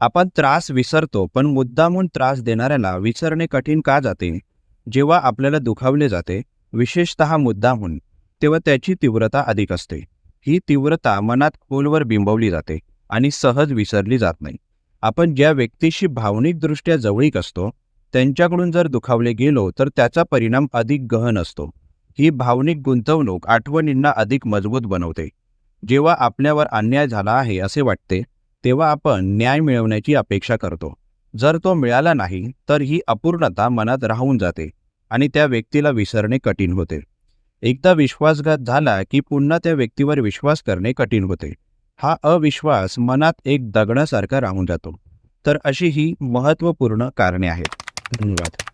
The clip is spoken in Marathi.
आपण त्रास विसरतो, पण मुद्दामून त्रास देणाऱ्याला विसरणे कठीण का जाते? जेव्हा आपल्याला दुखावले जाते, विशेषतः मुद्दामून, तेव्हा त्याची तीव्रता अधिक असते. ही तीव्रता मनात खोलवर बिंबवली जाते आणि सहज विसरली जात नाही. आपण ज्या व्यक्तीशी भावनिकदृष्ट्या जवळीक असतो, त्यांच्याकडून जर दुखावले गेलो, तर त्याचा परिणाम अधिक गहन असतो. ही भावनिक गुंतवणूक आठवणींना अधिक मजबूत बनवते. जेव्हा आपल्यावर अन्याय झाला आहे असे वाटते, तेव्हा आपण न्याय मिळवण्याची अपेक्षा करतो. जर तो मिळाला नाही, तर ही अपूर्णता मनात राहून जाते आणि त्या व्यक्तीला विसरणे कठीण होते. एकदा विश्वासघात झाला की पुन्हा त्या व्यक्तीवर विश्वास करणे कठीण होते. हा अविश्वास मनात एक दगडासारखा राहून जातो. तर अशी ही महत्त्वपूर्ण कारणे आहेत. धन्यवाद.